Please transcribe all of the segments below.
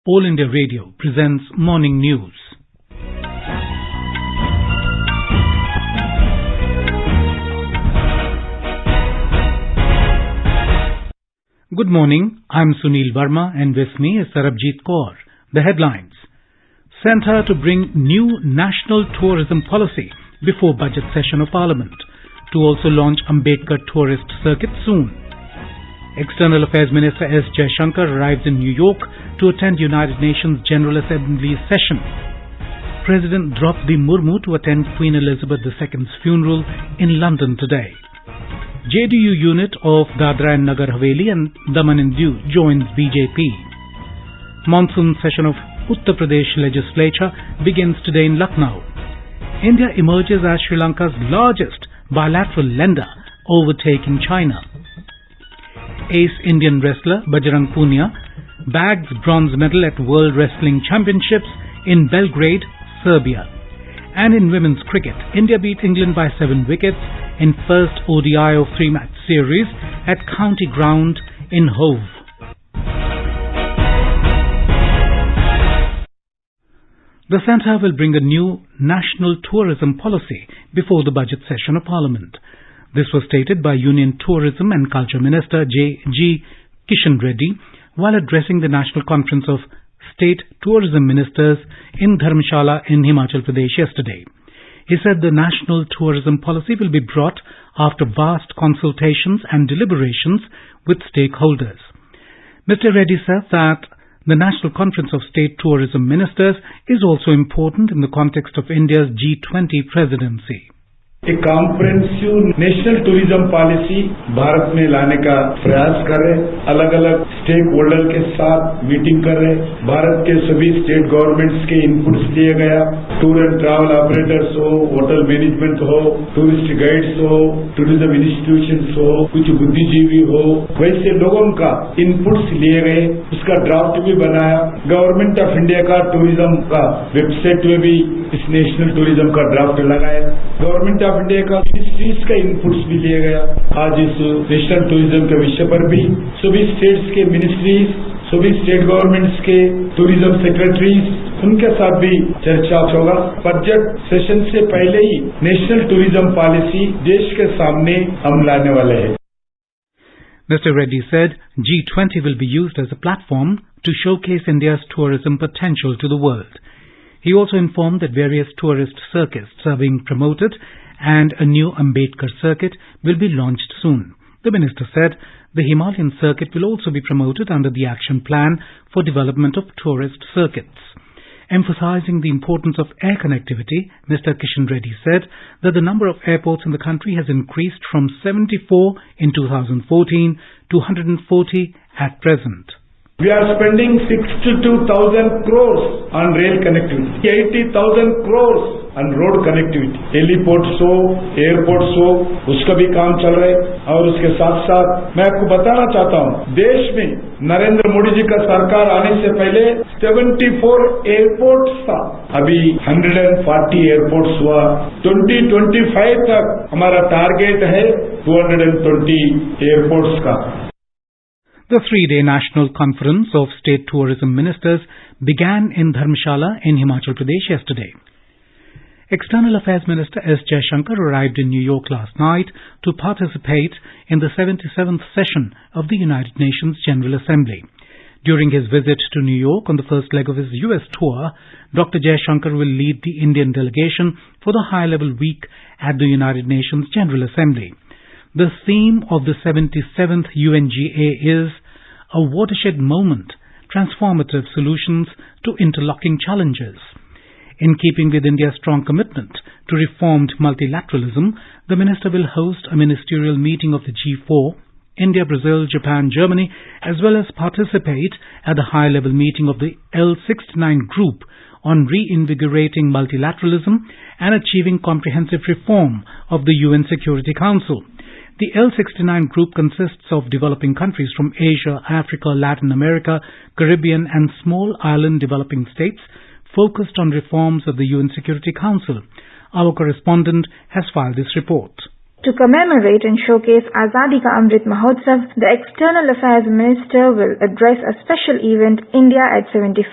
All India Radio presents Morning News. Good morning, I'm Sunil Verma and with me is Sarabjit Kaur. The headlines. Centre to bring new national tourism policy before budget session of Parliament. To also launch Ambedkar tourist circuit soon. External Affairs Minister S. Shankar arrives in New York to attend United Nations General Assembly session. President Draupadi Murmu to attend Queen Elizabeth II's funeral in London today. JDU unit of Dadra and Nagar Haveli and Daman and Diu joins BJP. Monsoon session of Uttar Pradesh legislature begins today in Lucknow. India emerges as Sri Lanka's largest bilateral lender, overtaking China. Ace Indian wrestler Bajrang Punia bags bronze medal at World Wrestling Championships in Belgrade, Serbia. And in women's cricket, India beat England by 7 wickets in first ODI of 3-match series at County Ground in Hove. The centre will bring a new national tourism policy before the budget session of Parliament. This was stated by Union Tourism and Culture Minister G. Kishan Reddy while addressing the National Conference of State Tourism Ministers in Dharamshala in Himachal Pradesh yesterday. He said the national tourism policy will be brought after vast consultations and deliberations with stakeholders. Mr. Reddy said that the National Conference of State Tourism Ministers is also important in the context of India's G20 Presidency. एक comprehensive national tourism policy Bharat में लाने का प्रयास कर रहे, अलग अलग stake holder के साथ मीटिंग कर रहे, भारत के सभी स्टेट गवर्नमेंट्स के इनपुट्स लिए गया, टूर एंड ट्रैवल ऑपरेटर्स हो, होटल मैनेजमेंट हो, टूरिस्ट गाइड्स हो, टूरिज्म इंस्टीट्यूशंस हो, कुछ बुद्धिजीवी हो, वैसे लोगों का इनपुट्स लिए गए, उसका ड्राफ्ट भी बनाया। गवर्नमेंट ऑफ इंडिया का टूरिज्म का वेबसाइट में भी इस नेशनल टूरिज्म का ड्राफ्ट लगाया। गवर्नमेंट ऑफ इंडिया का मिनिस्ट्रीज का इनपुट्स भी लिया गया। आज इस नेशनल टूरिज्म के विषय पर भी सभी स्टेट्स के मिनिस्ट्रीज, सभी स्टेट गवर्नमेंट्स के टूरिज्म सेक्रेटरीज, उनके साथ भी चर्चा होगा। बजट सेशन से पहले ही नेशनल टूरिज्म पॉलिसी देश के सामने हम लाने वाले हैं। Mr. Reddy said G20 will be used as a platform to showcase India's tourism potential to the world. He also informed that various tourist circuits are being promoted and a new Ambedkar circuit will be launched soon. The minister said the Himalayan circuit will also be promoted under the action plan for development of tourist circuits. Emphasizing the importance of air connectivity, Mr. Kishan Reddy said that the number of airports in the country has increased from 74 in 2014 to 140 at present. We are spending 62,000 crores on rail connectivity, 80,000 crores on road connectivity. Heliports हो, airports हो, उसका भी काम चल रहा है। और उसके साथ साथ मैं आपको बताना चाहता हूँ, देश में नरेंद्र मोदी जी का सरकार आने से पहले 74 एयरपोर्ट्स था, अभी 140 एयरपोर्ट्स हुआ। 2025 तक हमारा टारगेट है 220 एयरपोर्ट्स का। The 3-day National Conference of State Tourism Ministers began in Dharamshala in Himachal Pradesh yesterday. External Affairs Minister S. Shankar arrived in New York last night to participate in the 77th session of the United Nations General Assembly. During his visit to New York on the first leg of his U.S. tour, Dr. Shankar will lead the Indian delegation for the high-level week at the United Nations General Assembly. The theme of the 77th UNGA is a watershed moment, transformative solutions to interlocking challenges. In keeping with India's strong commitment to reformed multilateralism, the minister will host a ministerial meeting of the G4, India, Brazil, Japan, Germany, as well as participate at the high-level meeting of the L69 group on reinvigorating multilateralism and achieving comprehensive reform of the UN Security Council. The L69 group consists of developing countries from Asia, Africa, Latin America, Caribbean and small island developing states focused on reforms of the UN Security Council. Our correspondent has filed this report. To commemorate and showcase Azadi Ka Amrit Mahotsav, the External Affairs Minister will address a special event, India at 75,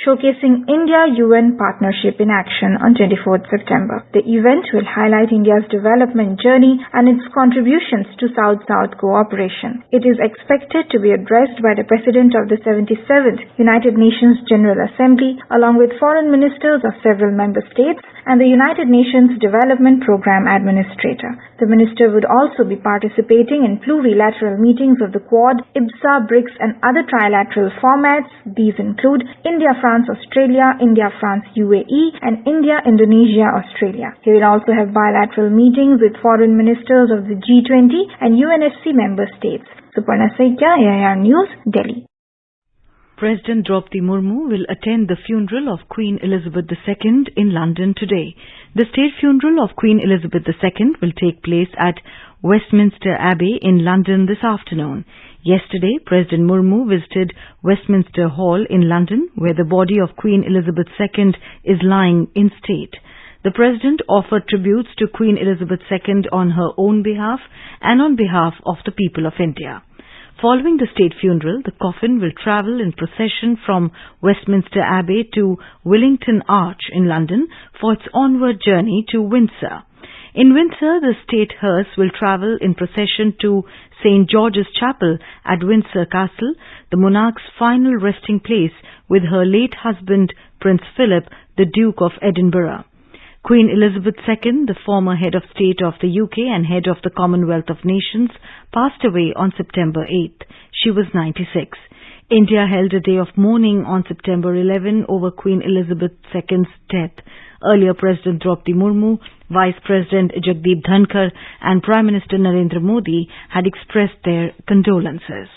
showcasing India-UN partnership in action on 24th September. The event will highlight India's development journey and its contributions to South-South cooperation. It is expected to be addressed by the President of the 77th United Nations General Assembly, along with foreign ministers of several member states and the United Nations Development Program Administrator. The minister would also be participating in plurilateral meetings of the Quad, IBSA, BRICS and other trilateral formats. These include India-France-Australia, India-France-UAE and India-Indonesia-Australia. He will also have bilateral meetings with foreign ministers of the G20 and UNSC member states. Suparna Saikya, AIR News, Delhi. President Draupadi Murmu will attend the funeral of Queen Elizabeth II in London today. The state funeral of Queen Elizabeth II will take place at Westminster Abbey in London this afternoon. Yesterday, President Murmu visited Westminster Hall in London, where the body of Queen Elizabeth II is lying in state. The President offered tributes to Queen Elizabeth II on her own behalf and on behalf of the people of India. Following the state funeral, the coffin will travel in procession from Westminster Abbey to Willington Arch in London for its onward journey to Windsor. In Windsor, the state hearse will travel in procession to St. George's Chapel at Windsor Castle, the monarch's final resting place with her late husband Prince Philip, the Duke of Edinburgh. Queen Elizabeth II, the former head of state of the UK and head of the Commonwealth of Nations, passed away on September 8th. She was 96. India held a day of mourning on September 11 over Queen Elizabeth II's death. Earlier, President Draupadi Murmu, Vice President Jagdeep Dhankar and Prime Minister Narendra Modi had expressed their condolences.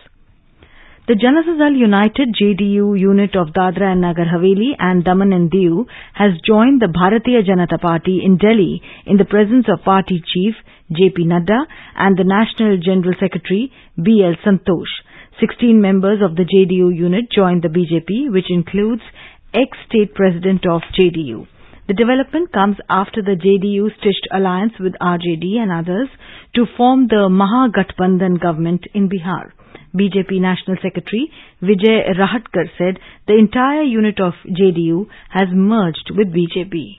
The Janata Dal United JDU unit of Dadra and Nagar Haveli and Daman and Diu has joined the Bharatiya Janata Party in Delhi in the presence of Party Chief JP Nadda and the National General Secretary BL Santosh. 16 members of the JDU unit joined the BJP, which includes ex-state president of JDU. The development comes after the JDU stitched alliance with RJD and others to form the Mahagathbandhan government in Bihar. BJP National Secretary Vijay Rahatkar said the entire unit of JDU has merged with BJP.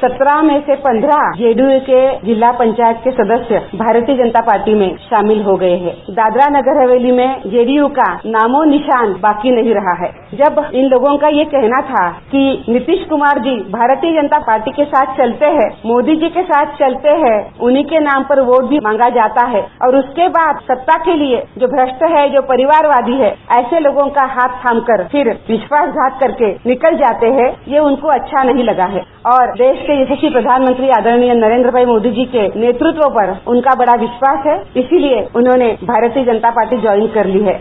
17 में से 15 JDU के जिला पंचायत के सदस्य Bharatiya Janata party में शामिल हो गए हैं। दादरा नगर हवेली में जेडीयू का नामो निशान बाकी नहीं रहा है। जब इन लोगों का ये कहना था कि नीतीश कुमार जी भारतीय जनता पार्टी के साथ चलते हैं, मोदी जी के साथ चलते हैं, उन्हीं के नाम पर वोट भी मांगा जाता है और उसके बाद सत्ता के लिए जो भ्रष्ट है, जो परिवारवादी है, ऐसे लोगों का हाथ थामकर फिर विश्वासघात करके निकल जाते हैं, ये उनको अच्छा नहीं लगा है और देश के यशस्वी प्रधानमंत्री आदरणीय नरेंद्र भाई मोदी जी के नेतृत्व पर उनका बड़ा विश्वास है, इसीलिए उन्होंने भारतीय जनता पार्टी ज्वाइन कर ली है।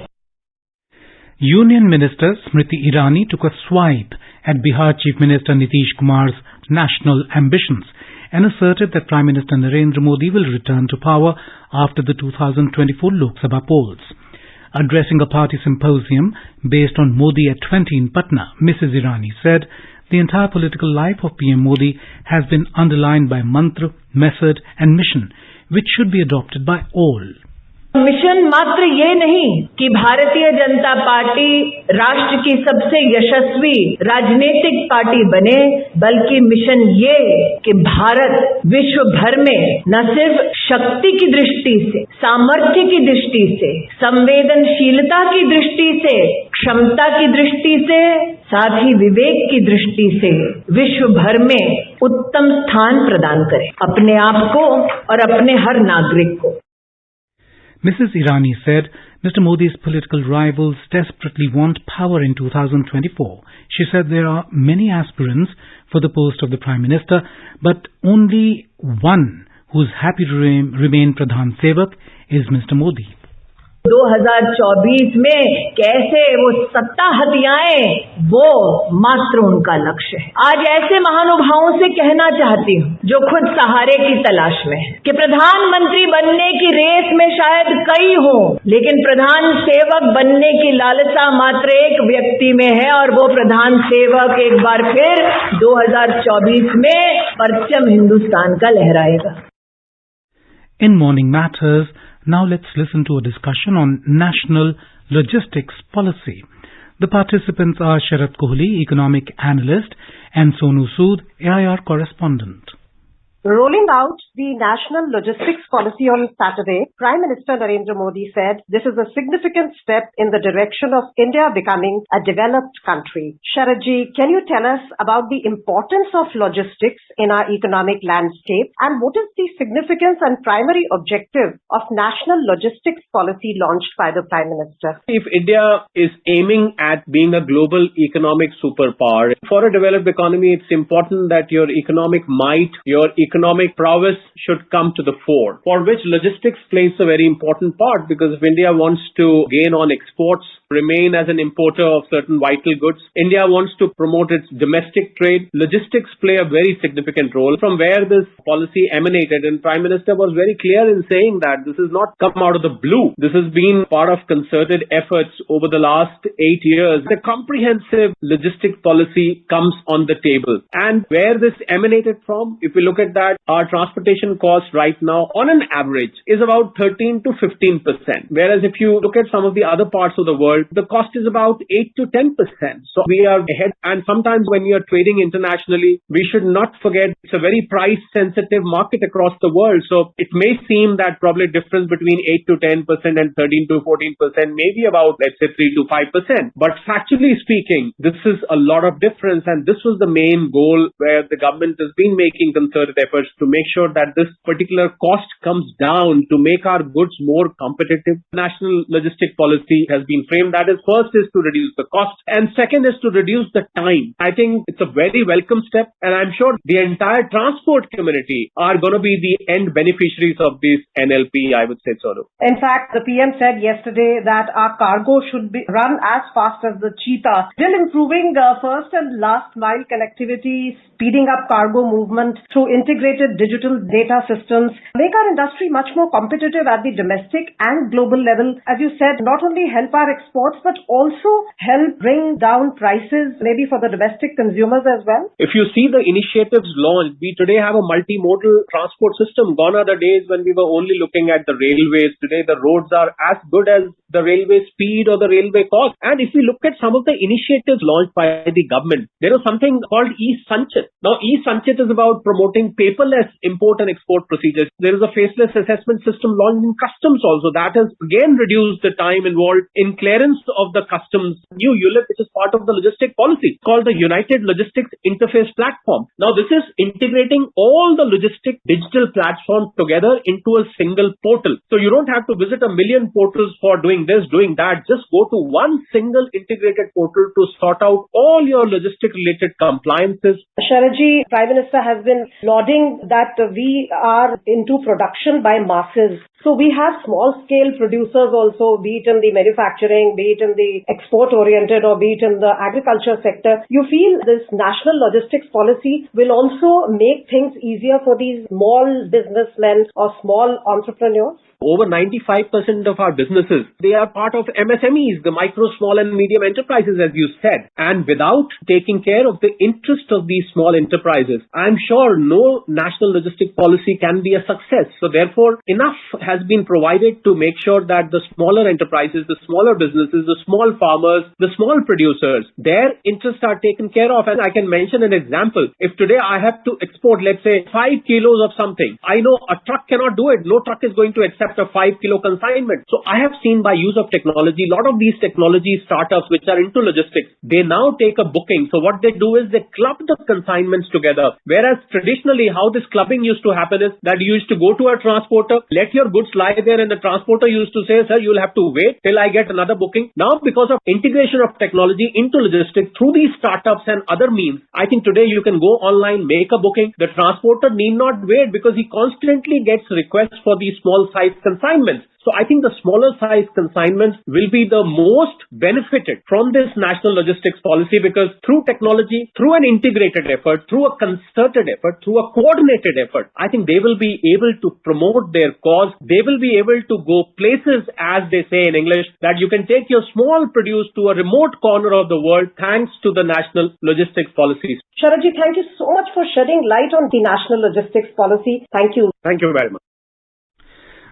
Union Minister Smriti Irani took a swipe at Bihar Chief Minister Nitish Kumar's national ambitions and asserted that Prime Minister Narendra Modi will return to power after the 2024 Lok Sabha polls. Addressing a party symposium based on Modi at 20 in Patna, Mrs. Irani said the entire political life of PM Modi has been underlined by mantra, method and mission, which should be adopted by all. Mission मात्र ये नहीं कि Bharatiya Janata party राष्ट्र की सबसे यशस्वी राजनीतिक party बने, बल्कि मिशन ये कि भारत विश्व भर में न सिर्फ शक्ति की दृष्टि से, सामर्थ्य की दृष्टि से, संवेदनशीलता की दृष्टि से, क्षमता की दृष्टि से, साथ ही विवेक की दृष्टि से विश्व भर में उत्तम स्थान प्रदान करे अपने आप को और अपने हर नागरिक को। Mrs. Irani said Mr. Modi's political rivals desperately want power in 2024. She said there are many aspirants for the post of the Prime Minister, but only one who is happy to remain Pradhan Sevak is Mr. Modi. 2024 में कैसे वो सत्ता हथियाएं, वो मात्र उनका लक्ष्य है। आज ऐसे महानुभावों से कहना चाहती हूँ जो खुद सहारे की तलाश में है कि प्रधानमंत्री बनने की रेस में शायद कई हो, लेकिन प्रधान सेवक बनने की लालसा मात्र एक व्यक्ति में है और वो प्रधान सेवक एक बार फिर 2024 में परचम हिंदुस्तान का लहराएगा। In Morning Matters, now let's listen to a discussion on national logistics policy. The participants are Sharat Kohli, economic analyst, and Sonu Sood, AIR correspondent. Rolling out the national logistics policy on Saturday, Prime Minister Narendra Modi said this is a significant step in the direction of India becoming a developed country. Sharatji, can you tell us about the importance of logistics in our economic landscape and what is the significance and primary objective of national logistics policy launched by the Prime Minister? If India is aiming at being a global economic superpower, for a developed economy, it's important that your economic might, your economic prowess should come to the fore, for which logistics plays a very important part, because if India wants to gain on exports, remain as an importer of certain vital goods, India wants to promote its domestic trade, logistics play a very significant role. From where this policy emanated, and Prime Minister was very clear in saying that this has not come out of the blue. This has been part of concerted efforts over the last 8 years. The comprehensive logistic policy comes on the table. And where this emanated from, if we look at that, our transportation cost right now on an average is about 13 to 15%. Whereas if you look at some of the other parts of the world, the cost is about 8 to 10%. So we are ahead. And sometimes when we are trading internationally, we should not forget it's a very price sensitive market across the world. So it may seem that probably difference between 8 to 10% and 13 to 14% may be about, let's say, 3 to 5%. But factually speaking, this is a lot of difference. And this was the main goal where the government has been making concerted efforts to make sure that this particular cost comes down to make our goods more competitive. National logistic policy has been framed. That is, first is to reduce the cost, and second is to reduce the time. I think it's a very welcome step, and I'm sure the entire transport community are going to be the end beneficiaries of this NLP, I would say, Sonu. In fact, the PM said yesterday that our cargo should be run as fast as the cheetah, still improving first and last mile connectivity, speeding up cargo movement through integrated digital data systems, make our industry much more competitive at the domestic and global level. As you said, not only help our exports, but also help bring down prices, maybe for the domestic consumers as well. If you see the initiatives launched, we today have a multimodal transport system. Gone are the days when we were only looking at the railways. Today, the roads are as good as the railway speed or the railway cost. And if we look at some of the initiatives launched by the government, there is something called e-Sanchit. Now, e-Sanchit is about promoting paperless import and export procedures. There is a faceless assessment system launched in customs also. That has again reduced the time involved in clearance of the customs. New ULIP, which is part of the logistic policy, called the United Logistics Interface Platform. Now, this is integrating all the logistic digital platforms together into a single portal. So you don't have to visit a million portals for doing this, doing that. Just go to one single integrated portal to sort out all your logistic related compliances. Sharatji, Prime Minister has been lauding that we are into production by masses. So we have small scale producers also, be it in the manufacturing, be it in the export oriented, or be it in the agriculture sector. You feel this national logistics policy will also make things easier for these small businessmen or small entrepreneurs? Over 95% of our businesses, they are part of MSMEs, the micro, small and medium enterprises, as you said. And without taking care of the interest of these small enterprises, I'm sure no national logistic policy can be a success. So therefore, enough has been provided to make sure that the smaller enterprises, the smaller businesses, the small farmers, the small producers, their interests are taken care of. And I can mention an example. If today I have to export, let's say, 5 kilos of something, I know a truck cannot do it. No truck is going to accept a 5 kilo consignment. So I have seen by use of technology, a lot of these technology startups which are into logistics, they now take a booking. So what they do is they club the consignments together. Whereas traditionally how this clubbing used to happen is that you used to go to a transporter, let your goods lie there, and the transporter used to say, sir, you'll have to wait till I get another booking. Now because of integration of technology into logistics through these startups and other means, I think today you can go online, make a booking. The transporter need not wait because he constantly gets requests for these small size consignments. So I think the smaller size consignments will be the most benefited from this national logistics policy, because through technology, through an integrated effort, through a concerted effort, through a coordinated effort, I think they will be able to promote their cause. They will be able to go places, as they say in English, that you can take your small produce to a remote corner of the world thanks to the national logistics policies. Sharatji, thank you so much for shedding light on the national logistics policy. Thank you. Thank you very much.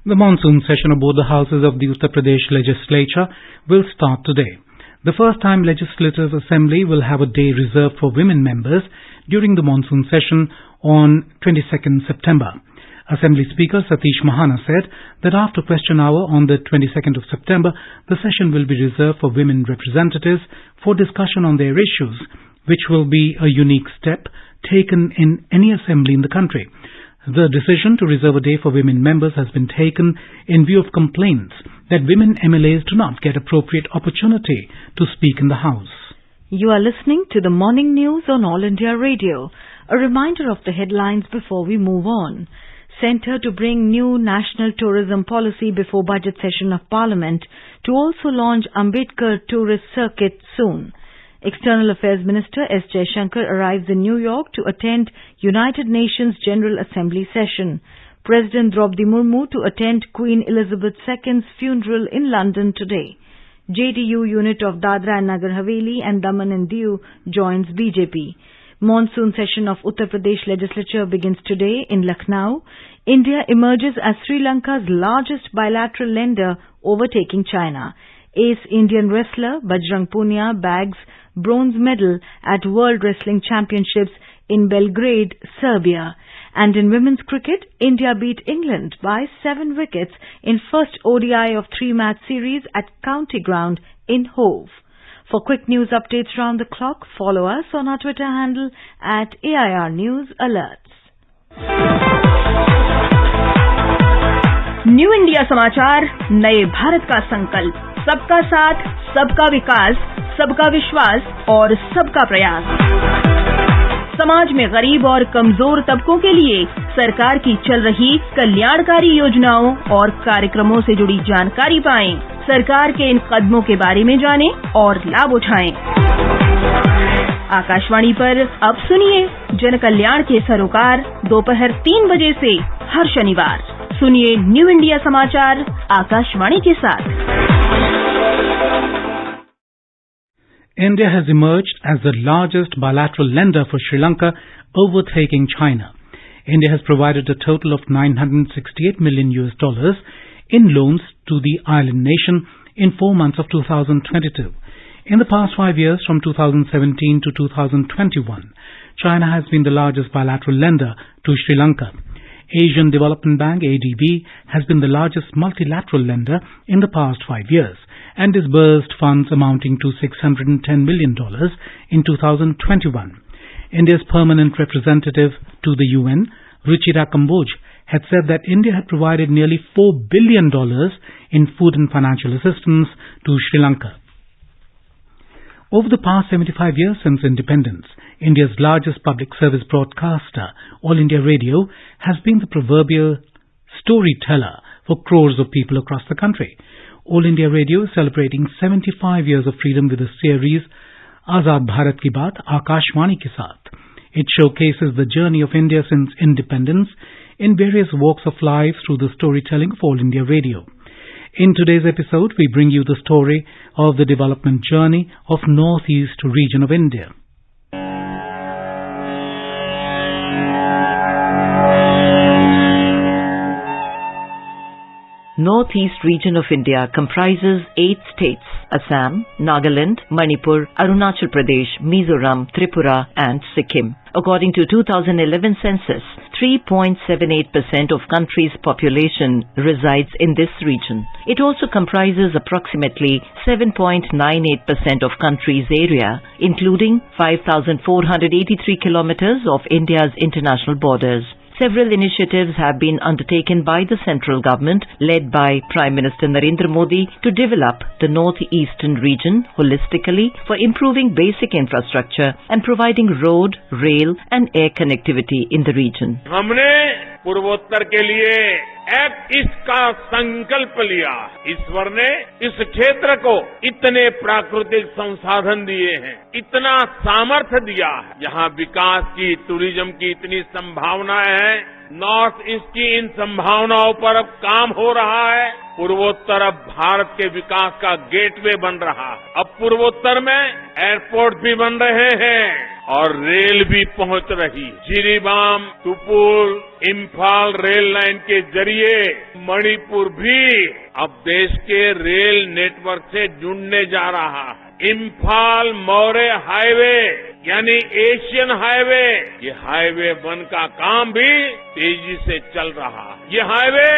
The monsoon session of both the houses of the Uttar Pradesh legislature will start today. The first-time Legislative Assembly will have a day reserved for women members during the monsoon session on 22nd September. Assembly Speaker Satish Mahana said that after question hour on the 22nd of September, the session will be reserved for women representatives for discussion on their issues, which will be a unique step taken in any assembly in the country. The decision to reserve a day for women members has been taken in view of complaints that women MLAs do not get appropriate opportunity to speak in the House. You are listening to the morning news on All India Radio. A reminder of the headlines before we move on. Centre to bring new national tourism policy before budget session of Parliament to also launch Ambedkar tourist circuit soon. External Affairs Minister S. Shankar arrives in New York to attend United Nations General Assembly session. President Draupadi Murmu to attend Queen Elizabeth II's funeral in London today. JDU unit of Dadra and Nagar Haveli and Daman and Diu joins BJP. Monsoon session of Uttar Pradesh legislature begins today in Lucknow. India emerges as Sri Lanka's largest bilateral lender, overtaking China. Ace Indian wrestler Bajrang Punia bags bronze medal at World Wrestling Championships in Belgrade, Serbia. And in women's cricket, India beat England by 7 wickets in first ODI of 3-match series at County Ground in Hove. For quick news updates round the clock, follow us on our Twitter handle at AIR News Alerts. New India समाचार, नए भारत का संकल्प, सबका साथ, सबका विकास, सबका विश्वास और सबका प्रयास। समाज में गरीब और कमजोर तबकों के लिए सरकार की चल रही कल्याणकारी योजनाओं और कार्यक्रमों से जुड़ी जानकारी पाएं। सरकार के इन कदमों के बारे में जानें और लाभ उठाएं। आकाशवाणी पर अब सुनिए जन कल्याण के सरोकार दोपहर 3 बजे से हर शनिवार। सुनिए न्यू इंडिया समाचार आकाशवाणी के साथ। India has emerged as the largest bilateral lender for Sri Lanka, overtaking China. India has provided a total of $968 million in loans to the island nation in 4 months of 2022. In the past 5 years, from 2017 to 2021, China has been the largest bilateral lender to Sri Lanka. Asian Development Bank, ADB, has been the largest multilateral lender in the past 5 years and disbursed funds amounting to $610 million in 2021. India's permanent representative to the UN, Ruchira Kamboj, had said that India had provided nearly $4 billion in food and financial assistance to Sri Lanka. Over the past 75 years since independence, India's largest public service broadcaster, All India Radio, has been the proverbial storyteller for crores of people across the country. All India Radio is celebrating 75 years of freedom with a series, Azad Bharat Ki Baat, Akashvani Ke Saath. It showcases the journey of India since independence in various walks of life through the storytelling of All India Radio. In today's episode, we bring you the story of the development journey of Northeast region of India. Northeast region of India comprises 8 states: Assam, Nagaland, Manipur, Arunachal Pradesh, Mizoram, Tripura and Sikkim. According to 2011 census, 3.78% of country's population resides in this region. It also comprises approximately 7.98% of country's area, including 5,483 kilometers of India's international borders. Several initiatives have been undertaken by the central government, led by Prime Minister Narendra Modi, to develop the northeastern region holistically for improving basic infrastructure and providing road, rail and air connectivity in the region. हमने पूर्वोत्तर के लिए act east का संकल्प लिया। ईश्वर ने इस क्षेत्र को इतने प्राकृतिक संसाधन दिए हैं, इतना सामर्थ्य दिया है, यहाँ विकास की, टूरिज्म की इतनी संभावनाएं हैं। नॉर्थ ईस्ट की इन संभावनाओं पर अब काम हो रहा है। पूर्वोत्तर अब भारत के विकास का गेटवे बन रहा है। अब पूर्वोत्तर में एयरपोर्ट भी बन रहे हैं, और रेल भी पहुंच रही। जिरीबाम टुपुल इम्फाल रेल लाइन के जरिए मणिपुर भी अब देश के रेल नेटवर्क से जुड़ने जा रहा है। इम्फाल मौर्य हाईवे यानी एशियन हाईवे, ये हाईवे 1 का काम भी तेजी से चल रहा है। ये हाईवे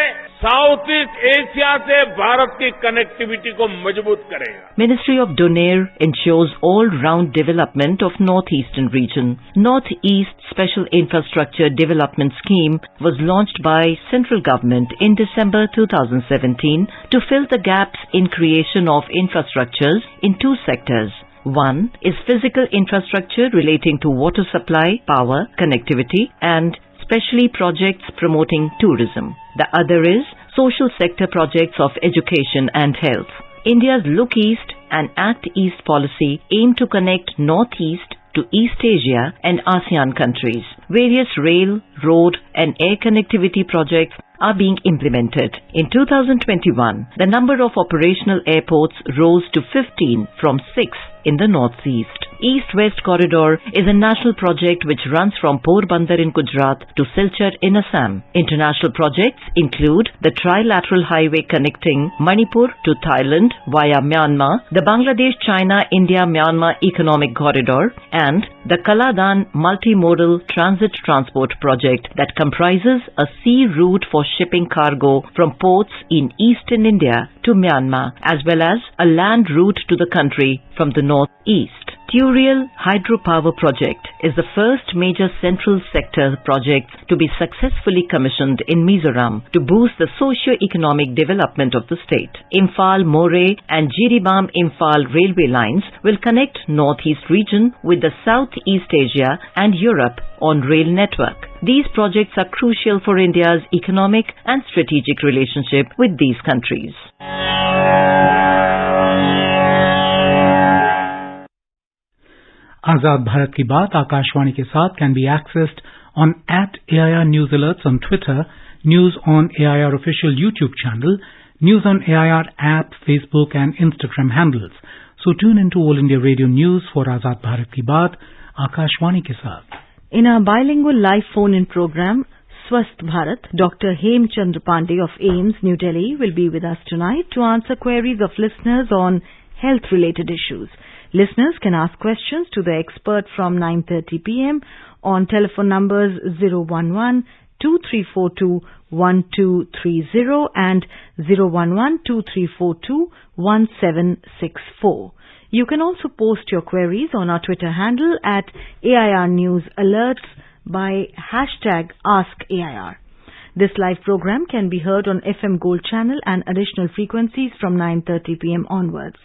साउथ ईस्ट एशिया से भारत की कनेक्टिविटी को मजबूत करेगा। Ministry of Donair ensures all-round development of Northeastern region. Northeast Special Infrastructure Development Scheme was launched by central government in December 2017 to fill the gaps in creation of infrastructures in two sectors. One is physical infrastructure relating to water supply, power, connectivity, and especially projects promoting tourism. The other is social sector projects of education and health. India's Look East and Act East policy aim to connect Northeast to East Asia and ASEAN countries. Various rail, road and air connectivity projects are being implemented. In 2021, the number of operational airports rose to 15 from 6 in the Northeast. East-West Corridor is a national project which runs from Porbandar in Gujarat to Silchar in Assam. International projects include the Trilateral Highway connecting Manipur to Thailand via Myanmar, the Bangladesh-China-India-Myanmar Economic Corridor, and the Kaladan Multimodal Transit Transport Project that comprises a sea route for shipping cargo from ports in eastern India to Myanmar, as well as a land route to the country from the northeast. Turial Hydropower Project is the first major central sector project to be successfully commissioned in Mizoram to boost the socio-economic development of the state. Imphal, Moreh and Jiribam Imphal railway lines will connect Northeast region with the Southeast Asia and Europe on rail network. These projects are crucial for India's economic and strategic relationship with these countries. आजाद भारत की बात आकाशवाणी के साथ can be accessed on @AIR News Alerts on Twitter, News on AIR official YouTube channel, News on AIR app, Facebook and Instagram handles. So tune into All India Radio News for Azad Bharat Ki Baat, Akashwani ke saath. In our bilingual live phone-in program, Swasth Bharat, Dr. Hem Chandra Pandey of AIIMS, New Delhi, will be with us tonight to answer queries of listeners on health-related issues. Listeners can ask questions to the expert from 9:30 p.m. on telephone numbers 011-2342-1230 and 011-2342-1764. You can also post your queries on our Twitter handle at AIR News Alerts by #AskAIR. This live program can be heard on FM Gold channel and additional frequencies from 9:30 p.m. onwards.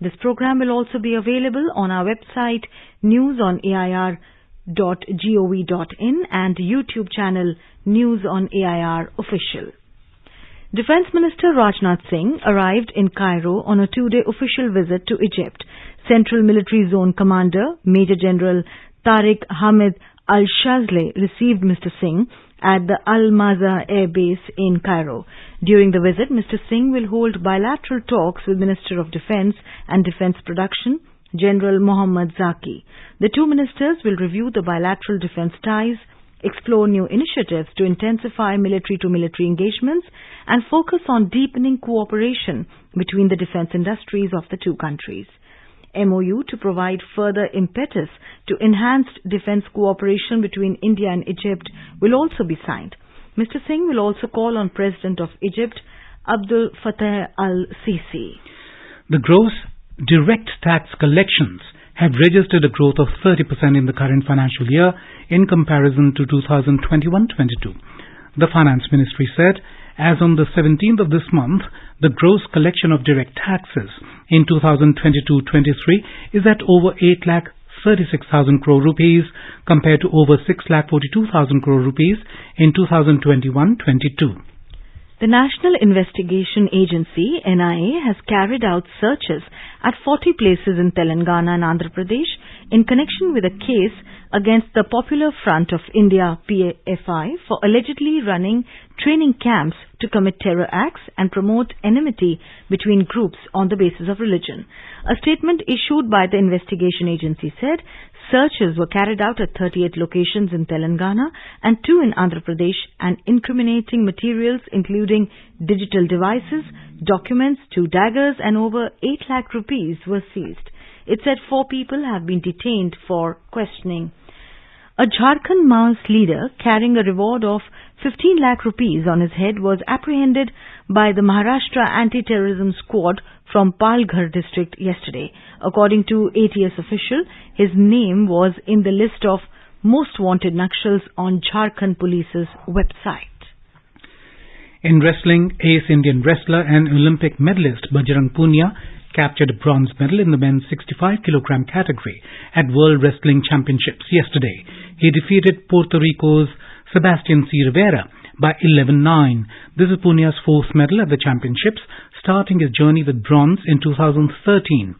This program will also be available on our website newsonair.gov.in and YouTube channel News on AIR Official. Defence Minister Rajnath Singh arrived in Cairo on a 2-day official visit to Egypt. Central Military Zone Commander Major General Tariq Hamid Al-Shazli received Mr. Singh at the Al-Maza Air Base in Cairo. During the visit, Mr. Singh will hold bilateral talks with Minister of Defence and Defence Production, General Mohammad Zaki. The two ministers will review the bilateral defence ties, explore new initiatives to intensify military-to-military engagements, and focus on deepening cooperation between the defence industries of the two countries. MOU to provide further impetus to enhanced defence cooperation between India and Egypt will also be signed. Mr. Singh will also call on President of Egypt, Abdul Fattah al-Sisi. The gross direct tax collections have registered a growth of 30% in the current financial year in comparison to 2021-22. The Finance Ministry said, as on the 17th of this month, the gross collection of direct taxes in 2022-23 is at over 8,36,000 crore rupees compared to over 6,42,000 crore rupees in 2021-22. The National Investigation Agency, NIA, has carried out searches at 40 places in Telangana and Andhra Pradesh in connection with a case against the Popular Front of India (PFI) for allegedly running training camps to commit terror acts and promote enmity between groups on the basis of religion. A statement issued by the investigation agency said searches were carried out at 38 locations in Telangana and 2 in Andhra Pradesh, and incriminating materials including digital devices, documents, 2 daggers and over 8 lakh rupees were seized. It said 4 people have been detained for questioning. A Jharkhand Maoist leader carrying a reward of 15 lakh rupees on his head was apprehended by the Maharashtra Anti-Terrorism Squad from Palghar district yesterday. According to ATS official, his name was in the list of most wanted Nakshals on Jharkhand Police's website. In wrestling, ace Indian wrestler and Olympic medalist Bajrang Punia captured a bronze medal in the men's 65 kg category at World Wrestling Championships yesterday. He defeated Puerto Rico's Sebastian C. Rivera by 11-9. This is Punia's 4th medal at the championships, starting his journey with bronze in 2013.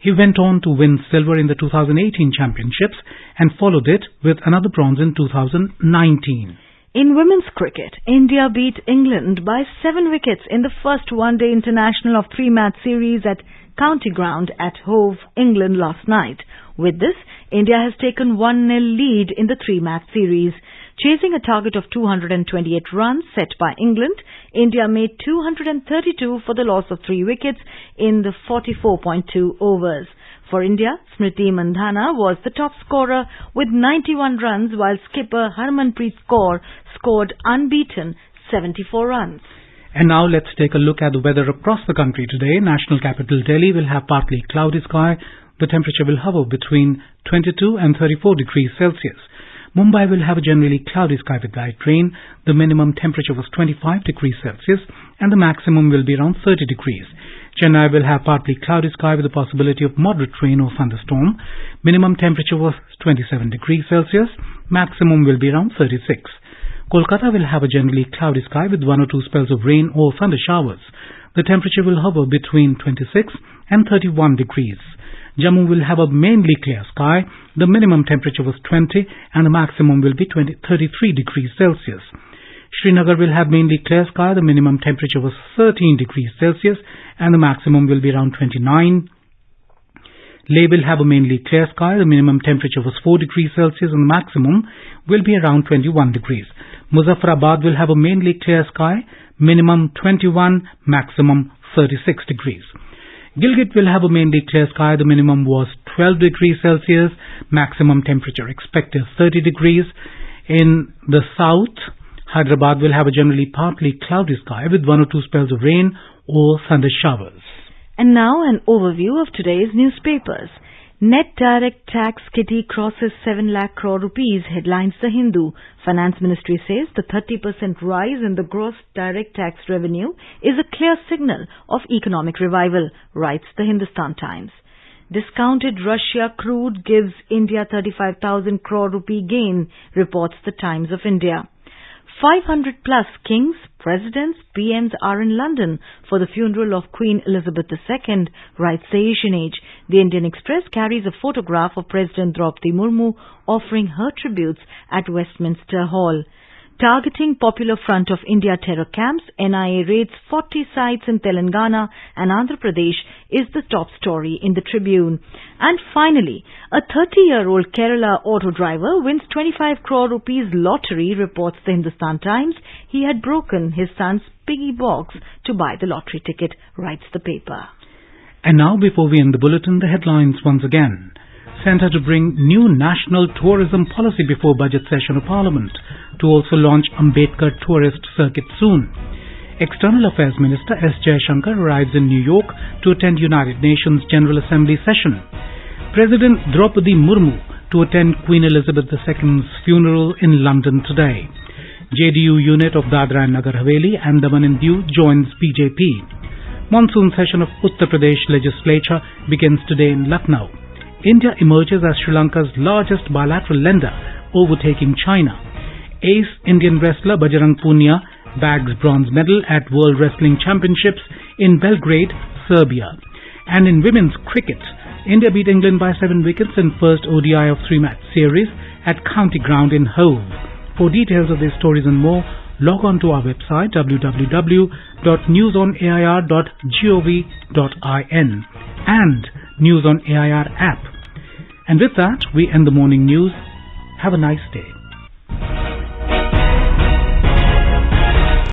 He went on to win silver in the 2018 championships and followed it with another bronze in 2019. In women's cricket, India beat England by 7 wickets in the first one-day international of 3-match series at County Ground at Hove, England last night. With this, India has taken 1-0 lead in the 3-match series. Chasing a target of 228 runs set by England, India made 232 for the loss of 3 wickets in the 44.2 overs. For India, Smriti was the top scorer with 91 runs, while skipper Harmanpreet Kaur scored unbeaten 74 runs. And now let's take a look at the weather across the country today. National capital Delhi will have partly cloudy sky. The temperature will hover between 22 and 34 degrees Celsius. Mumbai will have a generally cloudy sky with light rain. The minimum temperature was 25 degrees Celsius and the maximum will be around 30 degrees. Chennai will have partly cloudy sky with the possibility of moderate rain or thunderstorm. Minimum temperature was 27 degrees Celsius. Maximum will be around 36. Kolkata will have a generally cloudy sky with 1 or 2 spells of rain or thunder showers. The temperature will hover between 26 and 31 degrees. Jammu will have a mainly clear sky. The minimum temperature was 20 and the maximum will be 33 degrees Celsius. Srinagar will have mainly clear sky. The minimum temperature was 13 degrees Celsius and the maximum will be around 29. Leh will have a mainly clear sky. The minimum temperature was 4 degrees Celsius and the maximum will be around 21 degrees. Muzaffarabad will have a mainly clear sky. Minimum 21, maximum 36 degrees. Gilgit will have a mainly clear sky. The minimum was 12 degrees Celsius. Maximum temperature expected 30 degrees. In the south, Hyderabad will have a generally partly cloudy sky with 1 or 2 spells of rain or thunder showers. And now an overview of today's newspapers. Net direct tax kitty crosses 7 lakh crore rupees, headlines The Hindu. Finance Ministry says the 30% rise in the gross direct tax revenue is a clear signal of economic revival, writes the Hindustan Times. Discounted Russia crude gives India 35,000 crore rupee gain, reports the Times of India. 500 plus kings, presidents, PMs are in London for the funeral of Queen Elizabeth II, writes the Asian Age. The Indian Express carries a photograph of President Draupadi Murmu offering her tributes at Westminster Hall. Targeting Popular Front of India terror camps, NIA raids 40 sites in Telangana and Andhra Pradesh is the top story in the Tribune. And finally, a 30-year-old Kerala auto driver wins 25 crore rupees lottery, reports the Hindustan Times. He had broken his son's piggy box to buy the lottery ticket, writes the paper. And now, before we end the bulletin, the headlines once again. Centre to bring new national tourism policy before budget session of Parliament, to also launch Ambedkar tourist circuit soon. External Affairs Minister S. Shankar arrives in New York to attend United Nations General Assembly session. President Draupadi Murmu to attend Queen Elizabeth II's funeral in London today. JDU unit of Dadra and Nagar Haveli and Daman and Diu joins BJP. Monsoon session of Uttar Pradesh legislature begins today in Lucknow. India emerges as Sri Lanka's largest bilateral lender, overtaking China. Ace Indian wrestler Bajrang Punia bags bronze medal at World Wrestling Championships in Belgrade, Serbia. And in women's cricket, India beat England by 7 wickets in first ODI of 3-match series at County Ground in Hove. For details of these stories and more, log on to our website www.newsonair.gov.in and News on AIR app. And with that, we end the morning news. Have a nice day.